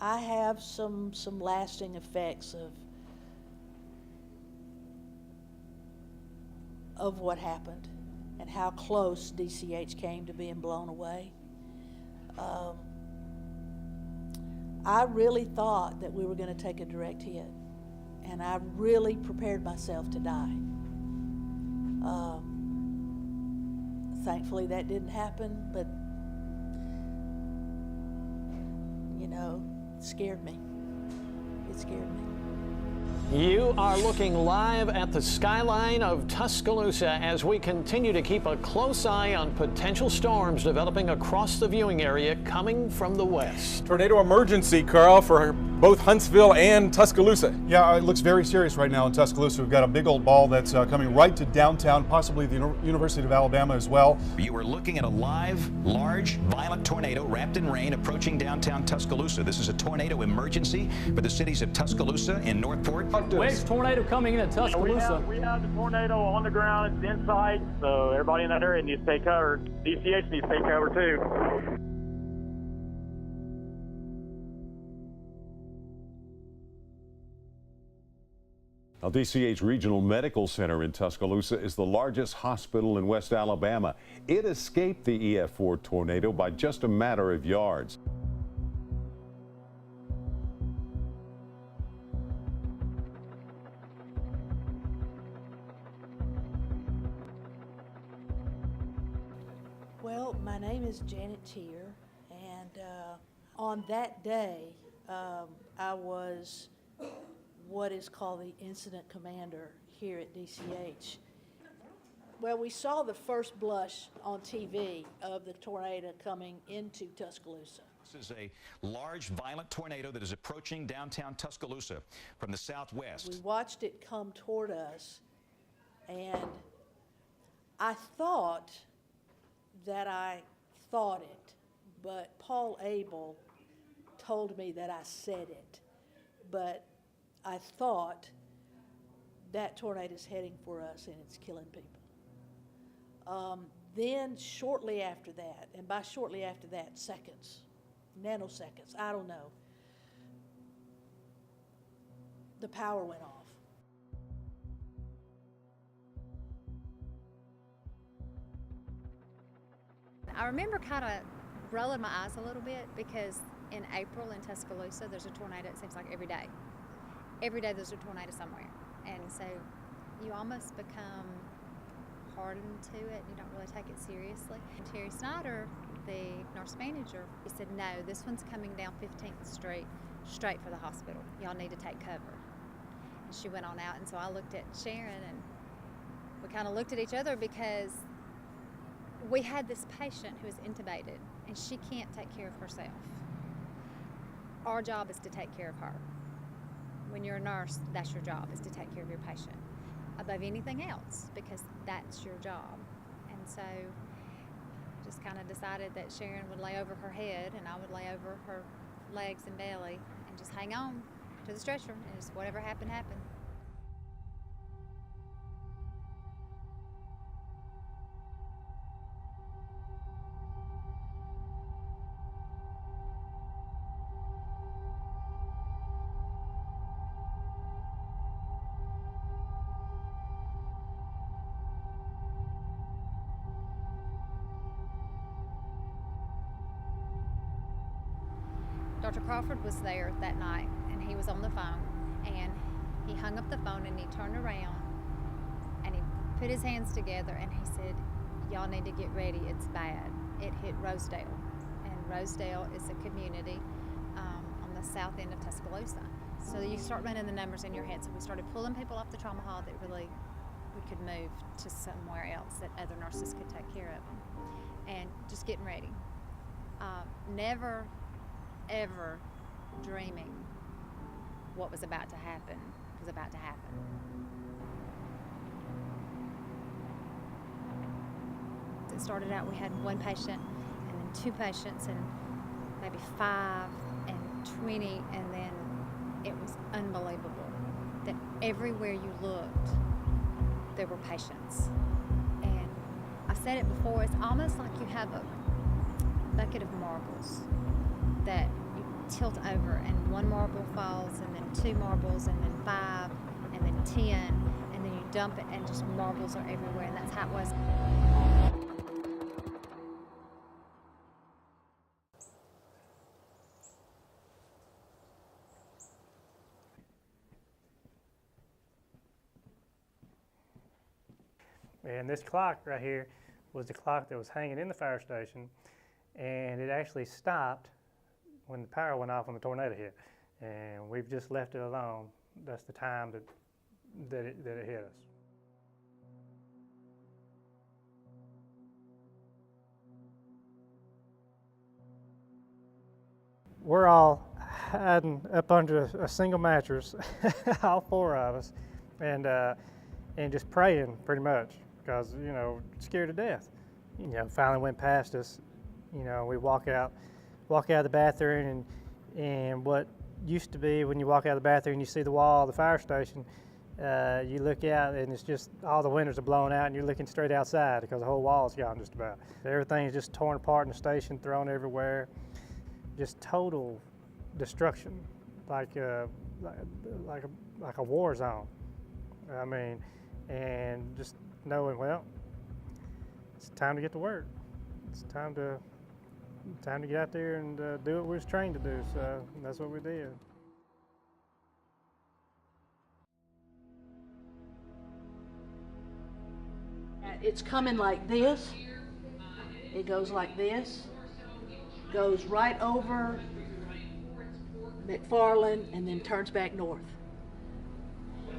I have some lasting effects of what happened and how close DCH came to being blown away. I really thought that we were going to take a direct hit, and I really prepared myself to die. Thankfully that didn't happen, but you know, it scared me. It scared me. You are looking live at the skyline of Tuscaloosa as we continue to keep a close eye on potential storms developing across the viewing area coming from the west. Tornado emergency, Carl, for both Huntsville and Tuscaloosa. Yeah, it looks very serious right now in Tuscaloosa. We've got a big old ball that's coming right to downtown, possibly the University of Alabama as well. You are looking at a live, large, violent tornado wrapped in rain approaching downtown Tuscaloosa. This is a tornado emergency for the cities of Tuscaloosa and Northport. Wedge tornado coming into Tuscaloosa. We have the tornado on the ground. It's inside, so everybody in that area needs to stay covered. DCH needs to stay covered too. Now, DCH Regional Medical Center in Tuscaloosa is the largest hospital in West Alabama. It escaped the EF4 tornado by just a matter of yards. Well, my name is Janet Tier, and on that day, I was what is called the incident commander here at DCH. Well, we saw the first blush on TV of the tornado coming into Tuscaloosa. This is a large, violent tornado that is approaching downtown Tuscaloosa from the southwest. We watched it come toward us, and I thought that I thought it, but Paul Abel told me that I said it. But I thought that tornado is heading for us and it's killing people. Then shortly after that, and by shortly after that, seconds, nanoseconds, I don't know, the power went off. I remember kind of rolling my eyes a little bit because in April in Tuscaloosa, there's a tornado, it seems like every day. Every day there's a tornado somewhere. And so you almost become hardened to it. You don't really take it seriously. And Terry Snyder, the nurse manager, he said, no, this one's coming down 15th Street straight for the hospital. Y'all need to take cover. And she went on out, and so I looked at Sharon, and we kind of looked at each other because we had this patient who is intubated, and she can't take care of herself. Our job is to take care of her. When you're a nurse, that's your job, is to take care of your patient above anything else, because that's your job. And so just kind of decided that Sharon would lay over her head and I would lay over her legs and belly and just hang on to the stretcher, and just whatever happened, happened. Dr. Crawford was there that night, and he was on the phone, and he hung up the phone and he turned around and he put his hands together and he said, y'all need to get ready, it's bad. It hit Rosedale, and Rosedale is a community on the south end of Tuscaloosa. So you start running the numbers in your head. So we started pulling people off the trauma hall that really we could move to somewhere else that other nurses could take care of them, and just getting ready. Never ever dreaming what was about to happen was about to happen. It started out, we had one patient and then two patients and maybe 5 and 20, and then it was unbelievable that everywhere you looked there were patients. And I said it before, it's almost like you have a bucket of marbles that tilt over and one marble falls and then 2 marbles and then 5 and then 10 and then you dump it and just marbles are everywhere, and that's how it was. And this clock right here was the clock that was hanging in the fire station, and it actually stopped when the power went off when the tornado hit. And we've just left it alone. That's the time that it hit us. We're all hiding up under a single mattress, all 4 of us, and just praying pretty much, because, you know, scared to death. You know, finally went past us. You know, we walk out of the bathroom, and what used to be when you walk out of the bathroom and you see the wall of the fire station, you look out and it's just all the windows are blown out and you're looking straight outside because the whole wall's gone just about. Everything is just torn apart in the station, thrown everywhere. Just total destruction, like a war zone. I mean, and just knowing, well, it's time to get to work. It's time to get out there and do what we was trained to do. So that's what we did. It's coming like this. It goes like this. Goes right over McFarland and then turns back north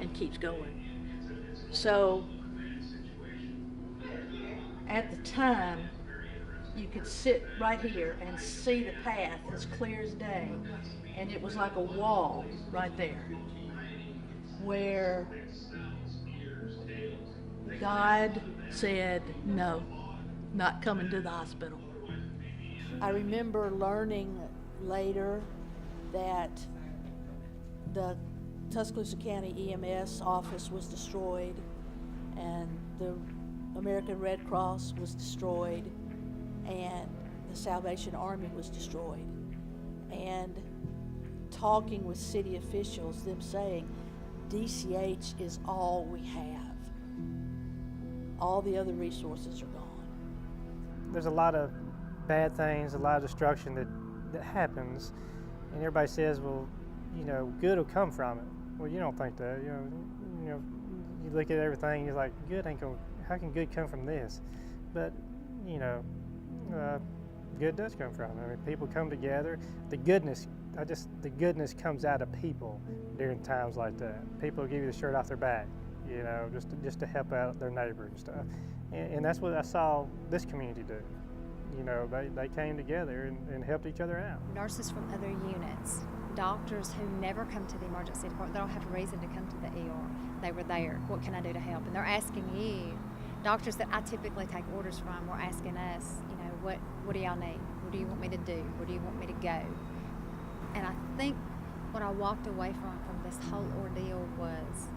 and keeps going. So at the time, you could sit right here and see the path as clear as day, and it was like a wall right there where God said, no, not coming to the hospital. I remember learning later that the Tuscaloosa County EMS office was destroyed and the American Red Cross was destroyed and the Salvation Army was destroyed. And talking with city officials, them saying, DCH is all we have. All the other resources are gone. There's a lot of bad things, a lot of destruction that happens, and everybody says, well, you know, good will come from it. Well, you don't think that. You know, you look at everything, you're like, good ain't gonna. How can good come from this? But you know, good does come from it. I mean, people come together. The goodness comes out of people during times like that. People give you the shirt off their back, you know, just to help out their neighbor and stuff. And that's what I saw this community do. You know, they came together and helped each other out. Nurses from other units, doctors who never come to the emergency department, they don't have a reason to come to the ER. They were there. What can I do to help? And they're asking you. Doctors that I typically take orders from were asking us, you know, what do y'all need? What do you want me to do? Where do you want me to go? And I think what I walked away from this whole ordeal was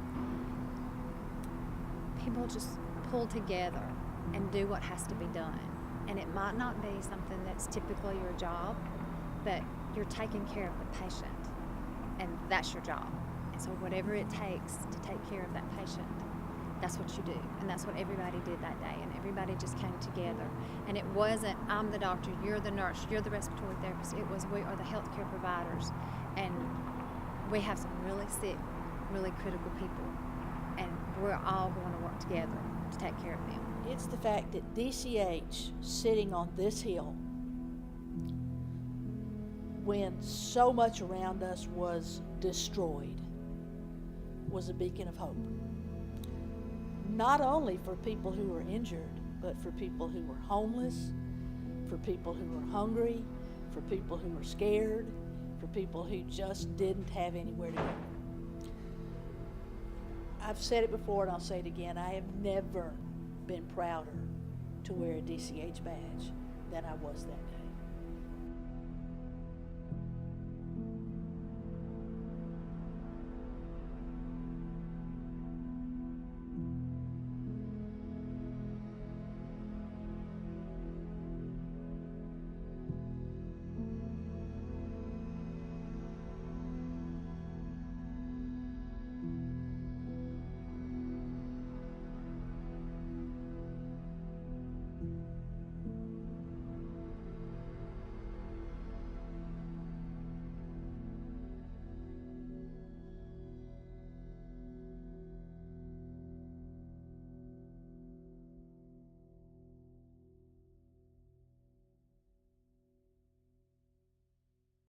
people just pull together and do what has to be done. And it might not be something that's typically your job, but you're taking care of the patient, and that's your job. And so whatever it takes to take care of that patient, that's what you do. And that's what everybody did that day, and everybody just came together. And it wasn't, I'm the doctor, you're the nurse, you're the respiratory therapist. It was, we are the healthcare providers, and we have some really sick, really critical people, and we're all going to work together to take care of them. It's the fact that DCH, sitting on this hill, when so much around us was destroyed, was a beacon of hope. Not only for people who were injured, but for people who were homeless, for people who were hungry, for people who were scared, for people who just didn't have anywhere to go. I've said it before and I'll say it again, I have never been prouder to wear a DCH badge than I was that day.